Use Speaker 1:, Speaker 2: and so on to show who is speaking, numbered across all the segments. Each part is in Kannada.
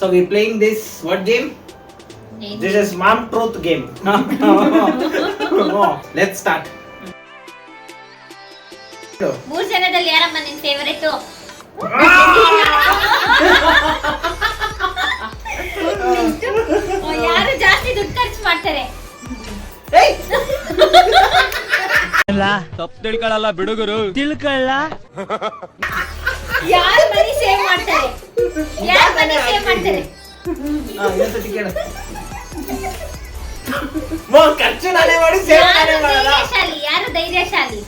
Speaker 1: So we playing this what game? This is mom truth game. Oh, let's start.
Speaker 2: ಮೂರ್ ಜನದಲ್ಲಿ ಯಾರಮ್ಮ ನಿನ್ ಫೇವರೇಟ್? ಯಾರು ಜಾಸ್ತಿ ದುಡ್ಡು ಖರ್ಚು ಮಾಡ್ತಾರೆ?
Speaker 3: ತಪ್ಪು ತಿಳ್ಕೊಳ್ಳಲ್ಲ ಬಿಡುಗರು, ತಿಳ್ಕೊಳ್ಳ.
Speaker 2: ಯಾರು ಮನಿ ಸೇವ್ ಮಾಡ್ತಾರೆ? ಯಾರು ಮನಿ ಸೇವ್ ಮಾಡ್ತಾರೆ?
Speaker 1: ಖರ್ಚು ನಾನೇ ಮಾಡಿ ಸೇವ್ ನಾನೇ ಮಾಡಲ್ಲ.
Speaker 2: ಯಾರು ಧೈರ್ಯಶಾಲಿ?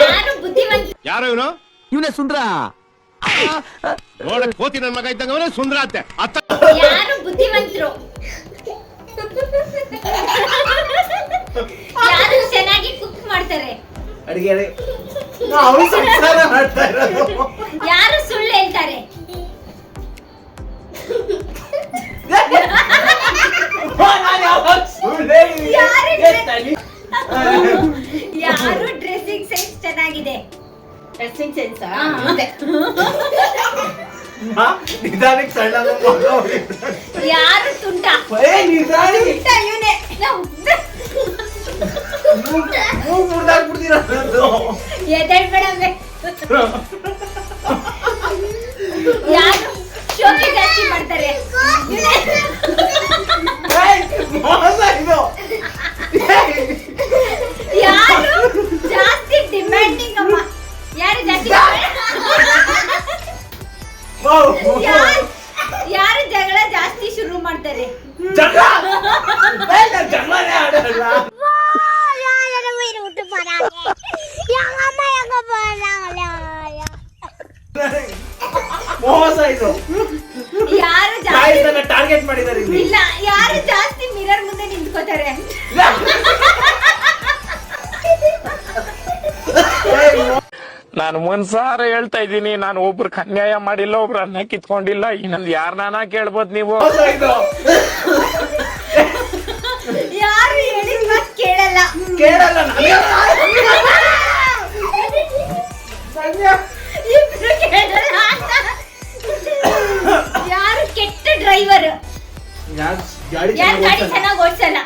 Speaker 2: ಯಾರು ಬುದ್ಧಿವಂತ?
Speaker 3: ಯಾರು ಇವನು?
Speaker 4: ಇವನೇ ಸುಂದ್ರ.
Speaker 3: ನೋಡಕ್ ಕೋತಿ ನನ್ನ ಮಗ ಇದ್ದಂಗ ಅವನೇ ಸುಂದ್ರ ಅತ್ತೆ.
Speaker 2: ಯಾರು ಬುದ್ಧಿವಂತರು? ಯಾರು ಚೆನ್ನಾಗಿ ಕುಕ್ ಮಾಡ್ತಾರೆ?
Speaker 1: ಅಡಿಗೆ ಅವ್ರು ಸಂಸಾರ ಮಾಡ್ತಾ ಇರೋದು.
Speaker 2: ಯಾರು ಸುಳ್ಳು ಹೇಳ್ತಾರೆ? ಯಾರು ಡ್ರೆಸ್ಸಿಂಗ್ ಸೆನ್ಸ್ ಚೆನ್ನಾಗಿದೆ?
Speaker 5: ಡ್ರೆಸ್ಸಿಂಗ್ ಸೆನ್ಸ್
Speaker 1: ನಿಧಾನಕ್ಕೆ ಸಣ್ಣ
Speaker 2: ಯಾರು ತುಂಟ?
Speaker 1: ನಿಧಾನಕ್ಕೆ
Speaker 2: ಇವನೇ
Speaker 1: ಮುರ್ದಾಕ್ಬಿಡ್ತೀರ
Speaker 2: ಎದ್ದೇಳ್ಬೇಡವೆ. ಯಾರು ಶೋಕಿ ಜಾಸ್ತಿ ಮಾಡ್ತಾರೆ? ಯಾರು ಜಾಸ್ತಿ ಡಿಮ್ಯಾಂಡಿಂಗ್ ಅಮ್ಮ? ಯಾರು ಜಾಸ್ತಿ ಯಾರು ಜಗಳ ಜಾಸ್ತಿ ಶುರು ಮಾಡ್ತಾರೆ?
Speaker 1: ಮೋಸ ಇದು.
Speaker 2: ಯಾರು ಜಾಸ್ತಿ
Speaker 1: ಟಾರ್ಗೆಟ್ ಮಾಡಿದ್ದಾರೆ?
Speaker 2: ಇಲ್ಲ, ಯಾರು ಜಾಸ್ತಿ ಮಿರರ್ ಮುಂದೆ ನಿಂತ್ಕೋತಾರೆ?
Speaker 6: ನಾನು ಒಂದ್ಸಾರ ಹೇಳ್ತಾ ಇದ್ದೀನಿ, ನಾನು ಒಬ್ರಿಗೆ ಅನ್ಯಾಯ ಮಾಡಿಲ್ಲ, ಒಬ್ರು ಅನ್ನ ಕಿತ್ಕೊಂಡಿಲ್ಲ. ಇನ್ನೊಂದು ಯಾರನ್ನ ಕೇಳ್ಬೋದು ನೀವು?
Speaker 2: ಯಾರು ಹೇಳಿದ ಮಾತು ಕೇಳಲ್ಲ? ಇಬ್ರು ಕೇಳಲ್ಲ ಅಂತ. ಯಾರು ಕೆಟ್ಟ ಡ್ರೈವರ್? ಯಾರು ಗಾಡಿ ಚೆನ್ನಾಗಿ ಓಡಿಸಲ್ಲ?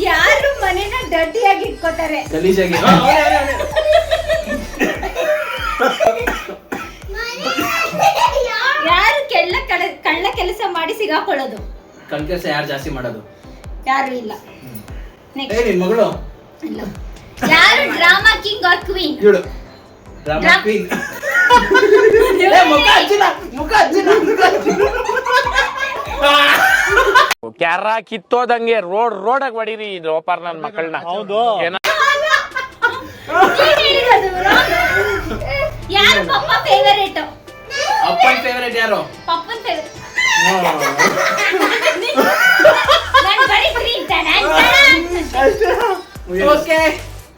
Speaker 2: ಯಾರು ಮನೆನ ಡರ್ಟಿಯಾಗಿ ಇಟ್ಕೋತಾರೆ?
Speaker 1: ಗಲೀಜಾಗಿ.
Speaker 2: ಯಾರು ಕಳ್ಳ ಕೆಲಸ ಮಾಡಿ ಸಿಗಾಕೊಳ್ಳೋದು?
Speaker 1: ಕಳ್ಳ ಕೆಲಸ ಯಾರು ಜಾಸ್ತಿ ಮಾಡೋದು?
Speaker 2: ಯಾರು ಇಲ್ಲ.
Speaker 1: ನಿನ್ ಮಗಳು?
Speaker 2: ಇಲ್ಲ. ಯಾರು ಡ್ರಾಮಾ ಕಿಂಗ್ ಆರ್ ಕ್ವೀನ್?
Speaker 1: ಇವಳು ಡ್ರಾಮಾ ಕ್ವೀನ್.
Speaker 6: ಕ್ಯಾರ ಕಿತ್ತೋದಂಗೆ ರೋಡಾಗ ಹೊಡೀರಿ ರೋಪಾರ್ ನನ್ ಮಕ್ಕಳನ್ನ.
Speaker 3: ಹೌದು.
Speaker 2: ಯಾರು ಪಪ್ಪ ಫೇವರೇಟ್?
Speaker 1: ಅಪ್ಪನ ಫೇವರೇಟ್ ಯಾರು?
Speaker 2: ಪಪ್ಪನ್ ಫೇವರೇಟ್. ನಾನು ಬರೀ ಫ್ರೀ ಇದ್ದಾನೆ.
Speaker 1: ಓಕೆ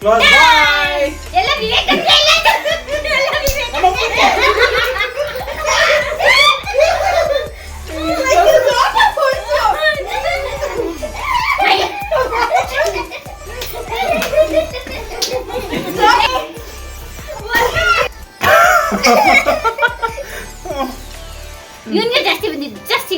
Speaker 1: ಕ್ಲೋಸ್ ಬಾಯ್.
Speaker 2: ಎಲ್ಲ ವಿವೇಕ ಎಲ್ಲ ವಿವೇಕ. ಇವನ್ಗೆ ಜಾಸ್ತಿ ಬಂದಿದ್ದು, ಜಾಸ್ತಿ